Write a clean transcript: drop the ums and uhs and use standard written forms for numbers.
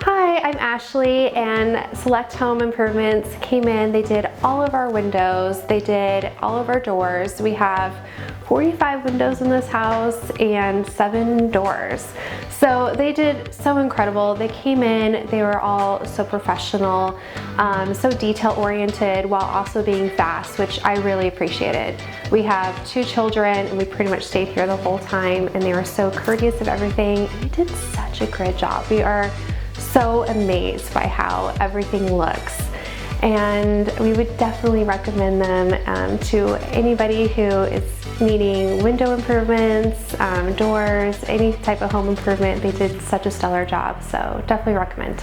Hi, I'm Ashley, and Select Home Improvements came in. They did all of our windows. They did all of our doors. We have 45 windows in this house and 7 doors. So they did so incredible. They came in, they were all so professional, so detail oriented while also being fast, which I really appreciated. We have 2 children and we pretty much stayed here the whole time, and they were so courteous of everything. And they did such a great job. We are so amazed by how everything looks, and we would definitely recommend them to anybody who is needing window improvements, doors, any type of home improvement. They did such a stellar job, so definitely recommend.